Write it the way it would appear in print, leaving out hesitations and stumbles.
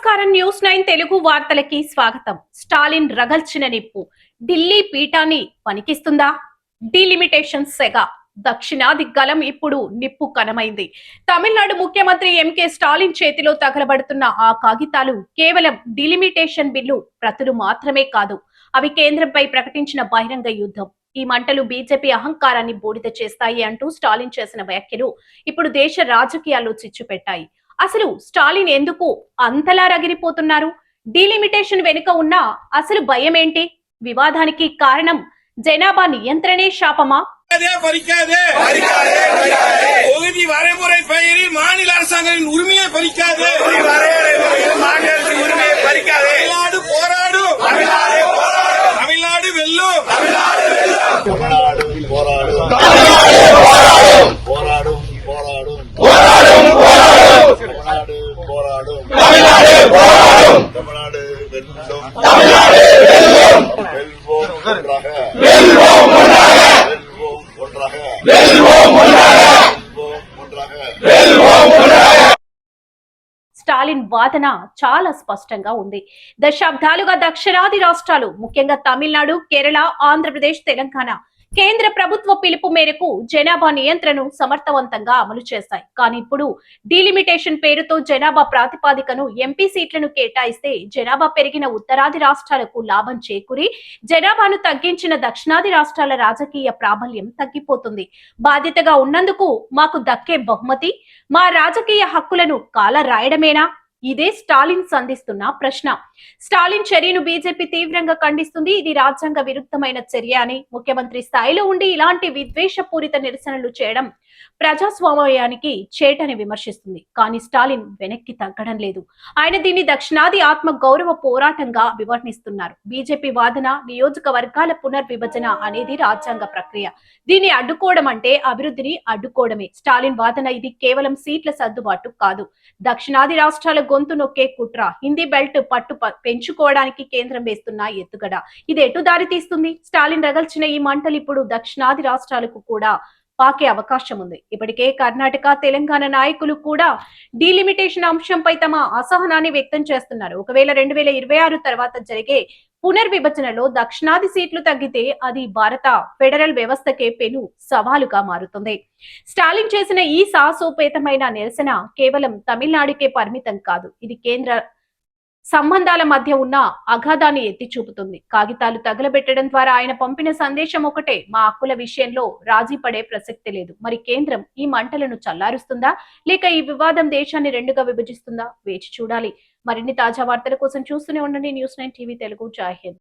నమస్కారం న్యూస్ 9 తెలుగు వార్తలకి స్వాగతం. స్టాలిన్ రగల్చిన నిప్పు ఢిల్లీ పీఠాన్ని పనికిస్తుందా? డిలిమిటేషన్ సెగ దక్షిణాది గలం ఇప్పుడు నిప్పు కనమైంది. తమిళనాడు ముఖ్యమంత్రి ఎంకే స్టాలిన్ చేతిలో తగలబడుతున్న ఆ కాగితాలు కేవలం డిలిమిటేషన్ బిల్లు ప్రతులు మాత్రమే కాదు, అవి కేంద్రంపై ప్రకటించిన బహిరంగ యుద్ధం. ఈ మంటలు బీజేపీ అహంకారాన్ని బూడిద చేస్తాయి అంటూ స్టాలిన్ చేసిన వ్యాఖ్యలు ఇప్పుడు దేశ రాజకీయాల్లో చిచ్చు పెట్టాయి. అసలు స్టాలిన్ ఎందుకు అంతలా రగిలిపోతున్నారు? డీలిమిటేషన్ వెనుక ఉన్న అసలు భయం ఏంటి? వివాదానికి కారణం జనాభా నియంత్రణే శాపమా? மாநில அரசாங்கத்தின் உரிமையை பறிக்காது. தமிழ்நாடு வெல்லும். స్టాలిన్ వాదన చాలా స్పష్టంగా ఉంది. దశాబ్దాలుగా దక్షిణాది రాష్ట్రాలు, ముఖ్యంగా తమిళనాడు, కేరళ, ఆంధ్రప్రదేశ్, తెలంగాణ కేంద్ర ప్రభుత్వ పిలుపు మేరకు జనాభా నియంత్రణను సమర్థవంతంగా అమలు చేశాయి. కానీ ఇప్పుడు డీలిమిటేషన్ పేరుతో జనాభా ప్రాతిపాదికను ఎంపీ సీట్లను కేటాయిస్తే జనాభా పెరిగిన ఉత్తరాది రాష్ట్రాలకు లాభం చేకూరి జనాభాను తగ్గించిన దక్షిణాది రాష్ట్రాల రాజకీయ ప్రాబల్యం తగ్గిపోతుంది. బాధ్యతగా ఉన్నందుకు మాకు దక్కే బహుమతి మా రాజకీయ హక్కులను కాల రాయడమేనా? ఇదే స్టాలిన్ సంధిస్తున్న ప్రశ్న. స్టాలిన్ చర్యను బీజేపీ తీవ్రంగా ఖండిస్తుంది. ఇది రాజ్యాంగ విరుద్ధమైన చర్య అని, ముఖ్యమంత్రి స్థాయిలో ఉండి ఇలాంటి విద్వేషపూరిత నిరసనలు చేయడం ప్రజాస్వామ్యానికి చేటని విమర్శిస్తుంది. కానీ స్టాలిన్ వెనక్కి తగ్గడం లేదు. ఆయన దీన్ని దక్షిణాది ఆత్మ గౌరవ పోరాటంగా వివరణిస్తున్నారు. బీజేపీ వాదన నియోజకవర్గాల పునర్విభజన అనేది రాజ్యాంగ ప్రక్రియ. దీన్ని అడ్డుకోవడం అంటే అభివృద్ధిని అడ్డుకోవడమే. స్టాలిన్ వాదన ఇది కేవలం సీట్ల సర్దుబాటు కాదు, దక్షిణాది రాష్ట్రాల గొంతు నొక్కే కుట్ర, హిందీ బెల్ట్ పట్టు పెంచుకోవడానికి కేంద్రం వేస్తున్న ఎత్తుగడ. ఇది ఎటు దారి తీస్తుంది? స్టాలిన్ రగల్చిన ఈ మంటలు ఇప్పుడు దక్షిణాది రాష్ట్రాలకు కూడా పాకే అవకాశం ఉంది. ఇప్పటికే కర్ణాటక, తెలంగాణ నాయకులు కూడా డీలిమిటేషన్ అంశంపై తమ అసహనాన్ని వ్యక్తం చేస్తున్నారు. ఒకవేళ 2026 తర్వాత జరిగే పునర్విభజనలో దక్షిణాది సీట్లు తగ్గితే అది భారత ఫెడరల్ వ్యవస్థకే పెను సవాలుగా మారుతుంది. స్టాలిన్ చేసిన ఈ సాహసోపేతమైన నిరసన కేవలం తమిళనాడుకే పరిమితం కాదు, ఇది కేంద్ర సంబంధాల మధ్య ఉన్న అగాధాన్ని ఎత్తి చూపుతుంది. కాగితాలు తగలబెట్టడం ద్వారా ఆయన పంపిన సందేశం ఒకటే: మా హక్కుల విషయంలో రాజీ పడే ప్రసక్తి లేదు. మరి కేంద్రం ఈ మంటలను చల్లారుస్తుందా, లేక ఈ వివాదం దేశాన్ని రెండుగా విభజిస్తుందా? వేచి చూడాలి. మరిన్ని తాజా వార్తల కోసం చూస్తూనే ఉండండి న్యూస్ 9 టీవీ తెలుగు. జై హింద్.